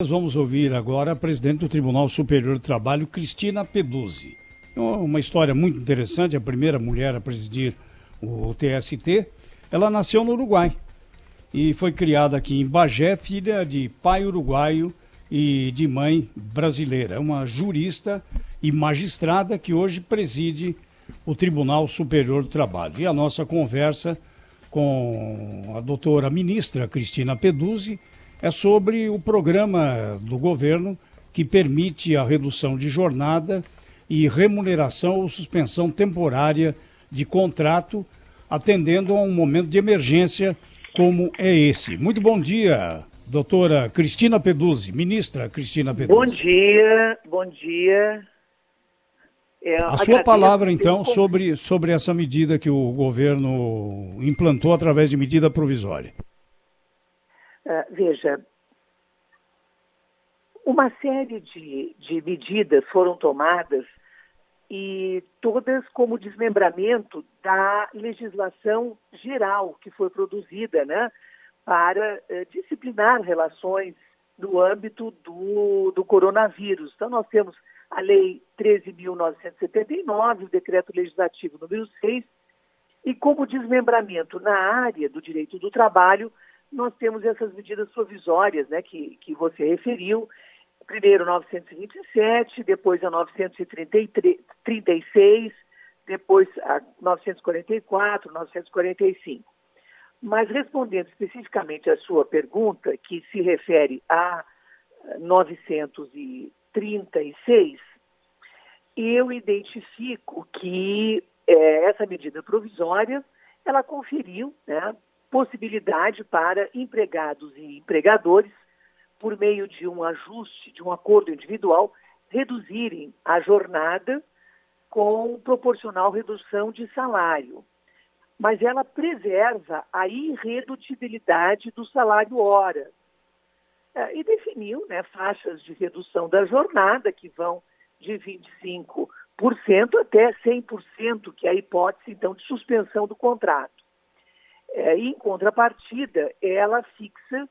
Nós vamos ouvir agora a presidente do Tribunal Superior do Trabalho, Cristina Peduzzi. Uma história muito interessante, a primeira mulher a presidir o TST. Ela nasceu no Uruguai e foi criada aqui em Bagé, filha de pai uruguaio e de mãe brasileira. É uma jurista e magistrada que hoje preside o Tribunal Superior do Trabalho. E a nossa conversa com a doutora ministra Cristina Peduzzi é sobre o programa do governo que permite a redução de jornada e remuneração ou suspensão temporária de contrato, atendendo a um momento de emergência como é esse. Muito bom dia, doutora Cristina Peduzzi, ministra Cristina Peduzzi. Bom dia. A sua palavra, então, sobre essa medida que o governo implantou através de medida provisória. Veja, uma série de medidas foram tomadas e todas como desmembramento da legislação geral que foi produzida, né, para disciplinar relações no âmbito do coronavírus. Então, nós temos a Lei 13.979, o Decreto Legislativo número 6, e como desmembramento na área do direito do trabalho, nós temos essas medidas provisórias, né, que você referiu, primeiro 927, depois a 936, depois a 944, 945. Mas respondendo especificamente à sua pergunta, que se refere a 936, eu identifico que essa medida provisória, ela conferiu, né, possibilidade para empregados e empregadores, por meio de um ajuste, de um acordo individual, reduzirem a jornada com proporcional redução de salário. Mas ela preserva a irredutibilidade do salário hora. E definiu, né, faixas de redução da jornada que vão de 25% até 100%, que é a hipótese, então, de suspensão do contrato. Em contrapartida, ela fixa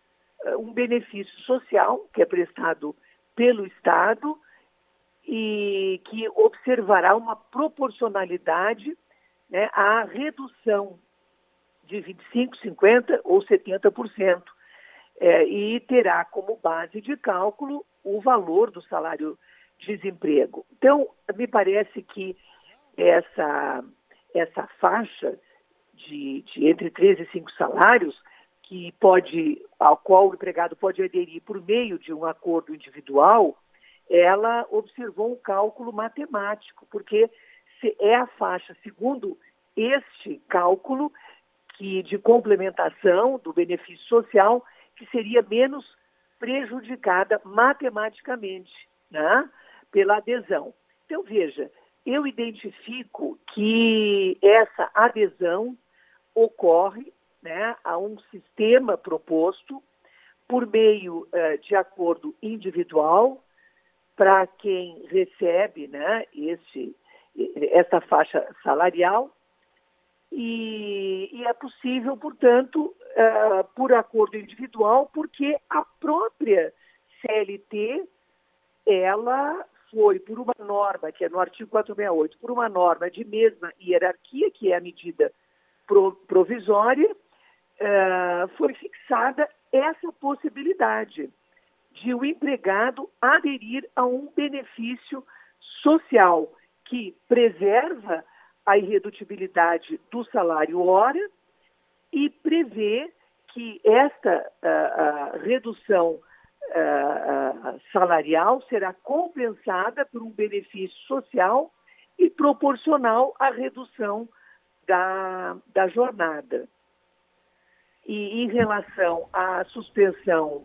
um benefício social que é prestado pelo Estado e que observará uma proporcionalidade, né, à redução de 25%, 50% ou 70%, e terá como base de cálculo o valor do salário-desemprego. Então, me parece que essa faixa de entre 3 e 5 salários, ao qual o empregado pode aderir por meio de um acordo individual, ela observou um cálculo matemático, porque é a faixa, segundo este cálculo, que de complementação do benefício social, que seria menos prejudicada matematicamente, né, pela adesão. Então, veja, eu identifico que essa adesão ocorre, né, a um sistema proposto por meio de acordo individual para quem recebe, né, essa faixa salarial e é possível, portanto, por acordo individual, porque a própria CLT, ela foi por uma norma, que é no artigo 468, por uma norma de mesma hierarquia, que é a medida provisória, foi fixada essa possibilidade de o empregado aderir a um benefício social que preserva a irredutibilidade do salário hora e prevê que esta redução salarial será compensada por um benefício social e proporcional à redução da jornada. E em relação à suspensão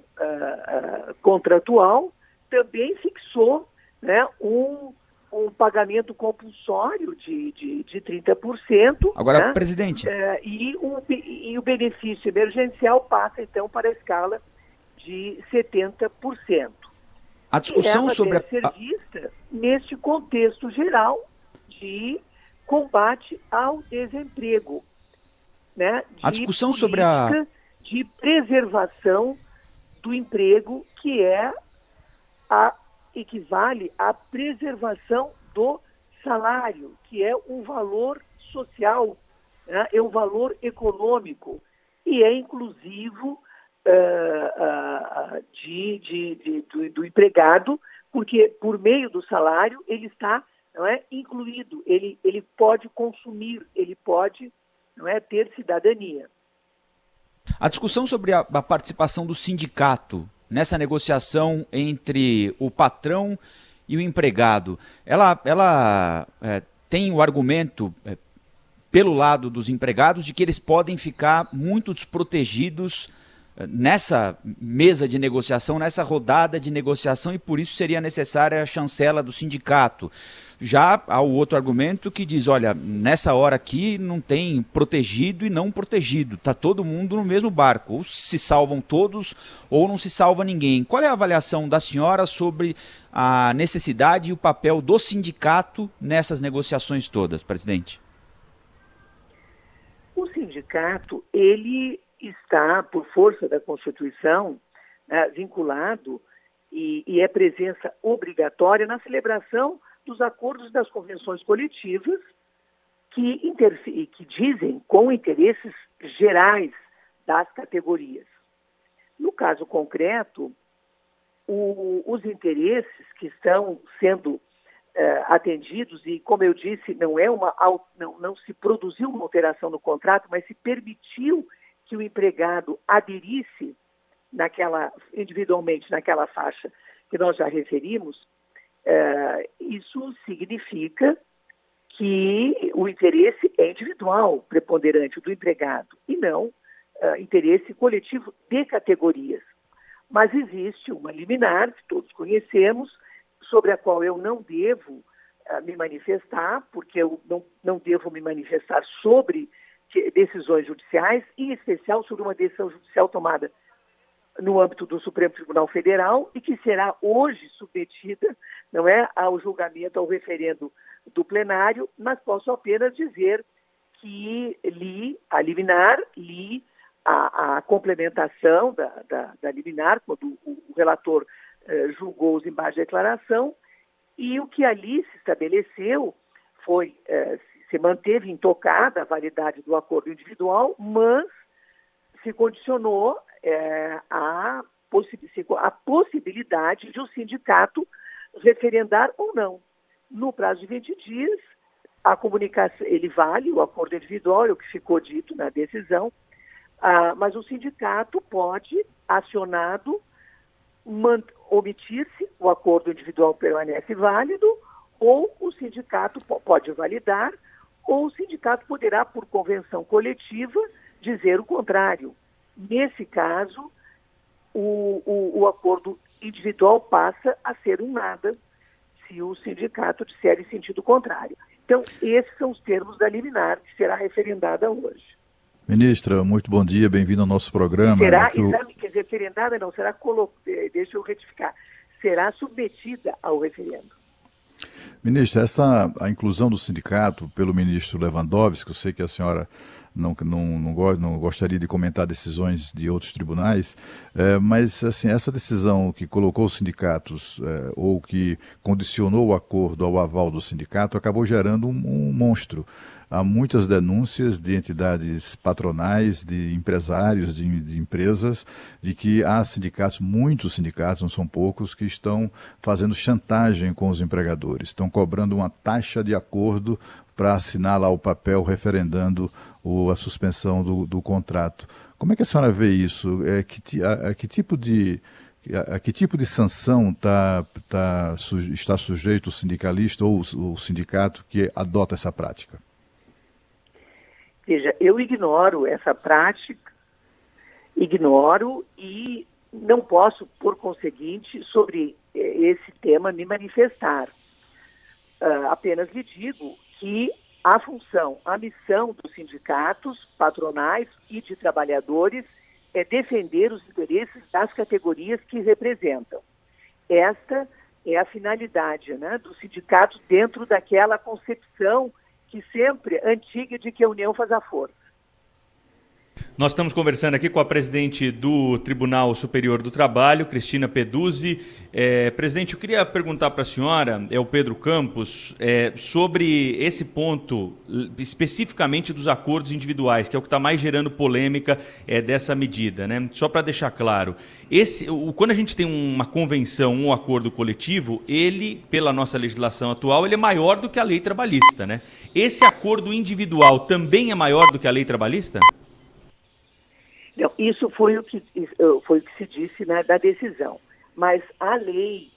contratual, também fixou, né, um pagamento compulsório de 30%. Agora, né, presidente... e o benefício emergencial passa, então, para a escala de 70%. A discussão sobre deve ser vista neste contexto geral de combate ao desemprego, né, a discussão sobre de preservação do emprego, que é equivale à preservação do salário, que é um valor social, né? É um valor econômico e é inclusivo do empregado, porque por meio do salário ele está, não é, incluído, ele pode consumir, ele pode, não é, ter cidadania. A discussão sobre a participação do sindicato nessa negociação entre o patrão e o empregado, ela tem o argumento pelo lado dos empregados de que eles podem ficar muito desprotegidos nessa mesa de negociação, nessa rodada de negociação, e por isso seria necessária a chancela do sindicato. Já há o outro argumento que diz, olha, nessa hora aqui não tem protegido e não protegido, está todo mundo no mesmo barco, ou se salvam todos ou não se salva ninguém. Qual é a avaliação da senhora sobre a necessidade e o papel do sindicato nessas negociações todas, presidente? O sindicato, ele está, por força da Constituição, vinculado e é presença obrigatória na celebração dos acordos das convenções coletivas que dizem com interesses gerais das categorias. No caso concreto, os interesses que estão sendo atendidos, e como eu disse, não se produziu uma alteração no contrato, mas se permitiu que o empregado aderisse individualmente naquela faixa que nós já referimos, isso significa que o interesse é individual, preponderante do empregado, e não interesse coletivo de categorias. Mas existe uma liminar, que todos conhecemos, sobre a qual eu não devo me manifestar, porque eu não devo me manifestar sobre decisões judiciais, em especial sobre uma decisão judicial tomada no âmbito do Supremo Tribunal Federal e que será hoje submetida, não é, ao julgamento, ao referendo do plenário, mas posso apenas dizer que li a liminar, a complementação da liminar, quando o relator julgou os embargos de declaração, e o que ali se estabeleceu foi, se manteve intocada a validade do acordo individual, mas se condicionou a possibilidade de o sindicato referendar ou não. No prazo de 20 dias, a comunicação, ele vale, o acordo individual, é o que ficou dito na decisão, mas o sindicato pode, acionado, omitir-se, o acordo individual permanece válido, ou o sindicato pode validar, ou o sindicato poderá, por convenção coletiva, dizer o contrário. Nesse caso, o acordo individual passa a ser um nada, se o sindicato disser em sentido contrário. Então, esses são os termos da liminar, que será referendada hoje. Ministra, muito bom dia, bem-vindo ao nosso programa. Será, quer dizer, referendada não, será, deixa eu retificar, será submetida ao referendo. Ministra, a inclusão do sindicato pelo ministro Lewandowski, eu sei que a senhora não gostaria de comentar decisões de outros tribunais, mas assim, essa decisão que colocou os sindicatos ou que condicionou o acordo ao aval do sindicato acabou gerando um monstro. Há muitas denúncias de entidades patronais, de empresários, de empresas, de que há sindicatos, muitos sindicatos, não são poucos, que estão fazendo chantagem com os empregadores, estão cobrando uma taxa de acordo para assinar lá o papel referendando a suspensão do contrato. Como é que a senhora vê isso? A que tipo de sanção está sujeito o sindicalista ou o sindicato que adota essa prática? Veja, eu ignoro essa prática, e não posso, por conseguinte, sobre esse tema me manifestar. Apenas lhe digo que a função, a missão dos sindicatos patronais e de trabalhadores é defender os interesses das categorias que representam. Esta é a finalidade, né, dos sindicatos dentro daquela concepção que sempre antiga de que a união faz a força. Nós estamos conversando aqui com a presidente do Tribunal Superior do Trabalho, Cristina Peduzzi. Presidente, eu queria perguntar para a senhora, o Pedro Campos, sobre esse ponto, especificamente dos acordos individuais, que é o que está mais gerando polêmica dessa medida, né? Só para deixar claro, quando a gente tem uma convenção, um acordo coletivo, ele, pela nossa legislação atual, ele é maior do que a lei trabalhista, né? Esse acordo individual também é maior do que a lei trabalhista? Não, isso foi o que se disse, né, da decisão. Mas a lei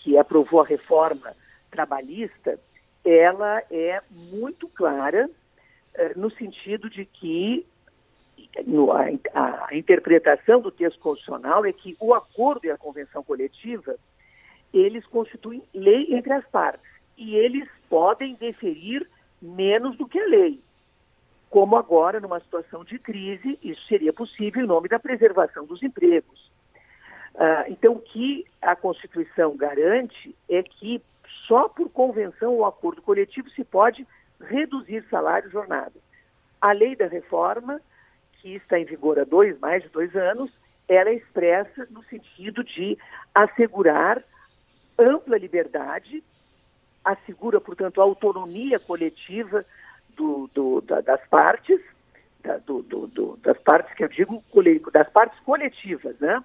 que aprovou a reforma trabalhista, ela é muito clara no sentido de que a interpretação do texto constitucional é que o acordo e a convenção coletiva, eles constituem lei entre as partes e eles podem deferir menos do que a lei. Como agora, numa situação de crise, isso seria possível em nome da preservação dos empregos. Então, o que a Constituição garante é que só por convenção ou acordo coletivo se pode reduzir salário e jornada. A lei da reforma, que está em vigor há mais de 2 anos, ela é expressa no sentido de assegurar ampla liberdade, assegura, portanto, a autonomia coletiva das partes, das partes que eu digo, das partes coletivas, né?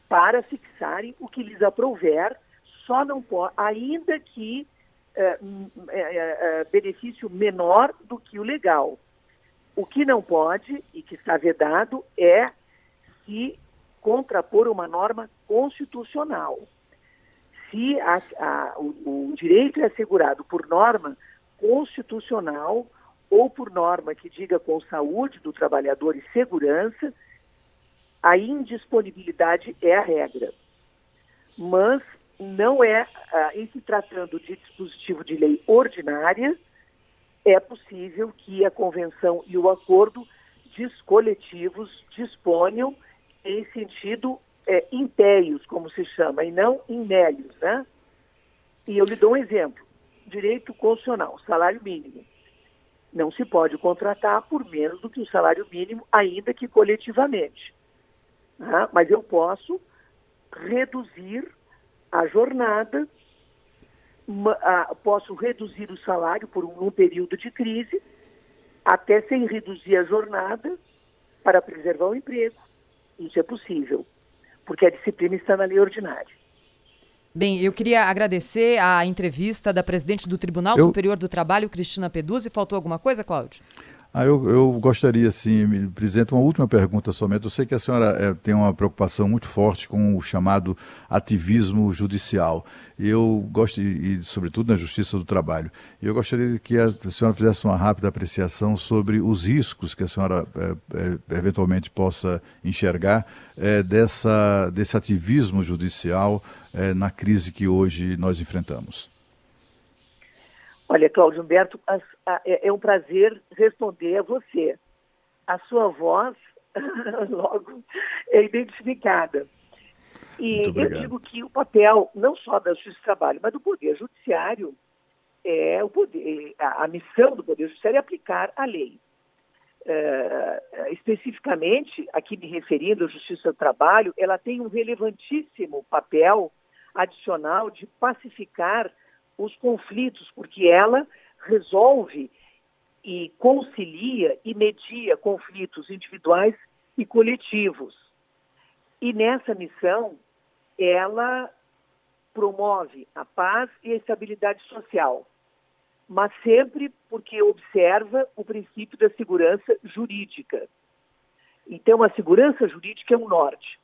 Para fixarem o que lhes aprouver, só não pode, ainda que benefício menor do que o legal. O que não pode e que está vedado é se contrapor uma norma constitucional. Se o direito é assegurado por norma constitucional ou por norma que diga com saúde do trabalhador e segurança, a indisponibilidade é a regra. Mas não é, em se tratando de dispositivo de lei ordinária, é possível que a convenção e o acordo coletivos disponham em sentido impérios, como se chama, e não inélios, né? E eu lhe dou um exemplo. Direito constitucional, salário mínimo. Não se pode contratar por menos do que o salário mínimo, ainda que coletivamente. Mas eu posso reduzir a jornada, posso reduzir o salário por um período de crise, até sem reduzir a jornada para preservar o emprego. Isso é possível, porque a disciplina está na lei ordinária. Bem, eu queria agradecer a entrevista da presidente do Tribunal Superior do Trabalho, Cristina Peduzzi. Faltou alguma coisa, Cláudio? Eu gostaria, sim, presidente, uma última pergunta somente. Eu sei que a senhora tem uma preocupação muito forte com o chamado ativismo judicial. E eu gosto, e sobretudo na Justiça do Trabalho. E eu gostaria que a senhora fizesse uma rápida apreciação sobre os riscos que a senhora eventualmente possa enxergar desse ativismo judicial na crise que hoje nós enfrentamos. Olha, Cláudio Humberto, é um prazer responder a você. A sua voz logo é identificada. E eu digo que o papel, não só da Justiça do Trabalho, mas do Poder Judiciário, a missão do Poder Judiciário é aplicar a lei. Especificamente, aqui me referindo à Justiça do Trabalho, ela tem um relevantíssimo papel adicional de pacificar os conflitos, porque ela resolve e concilia e media conflitos individuais e coletivos. E nessa missão, ela promove a paz e a estabilidade social, mas sempre porque observa o princípio da segurança jurídica. Então, a segurança jurídica é um norte.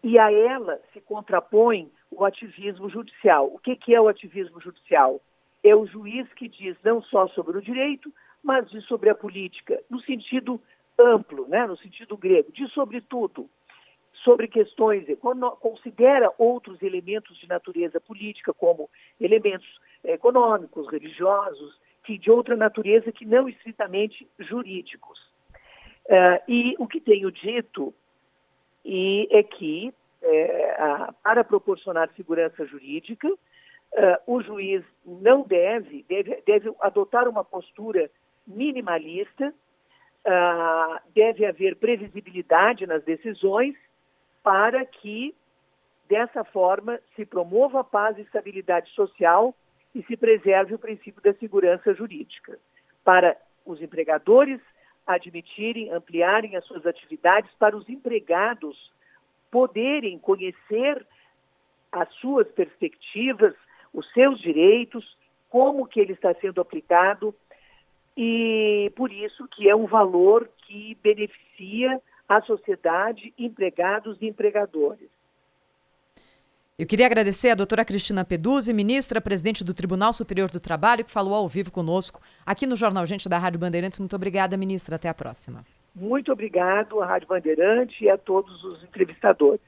E a ela se contrapõe o ativismo judicial. O que é o ativismo judicial? É o juiz que diz não só sobre o direito, mas diz sobre a política, no sentido amplo, né? No sentido grego, diz sobre tudo, sobre questões, considera outros elementos de natureza política, como elementos econômicos, religiosos, de outra natureza que não estritamente jurídicos. E o que tenho dito é que, para proporcionar segurança jurídica, o juiz não deve adotar uma postura minimalista, deve haver previsibilidade nas decisões para que, dessa forma, se promova a paz e estabilidade social e se preserve o princípio da segurança jurídica. Para os empregadores admitirem, ampliarem as suas atividades, para os empregados poderem conhecer as suas perspectivas, os seus direitos, como que ele está sendo aplicado, e por isso que é um valor que beneficia a sociedade, empregados e empregadores. Eu queria agradecer a doutora Cristina Peduzzi, ministra, presidente do Tribunal Superior do Trabalho, que falou ao vivo conosco aqui no Jornal Gente da Rádio Bandeirantes. Muito obrigada, ministra. Até a próxima. Muito obrigado à Rádio Bandeirante e a todos os entrevistadores.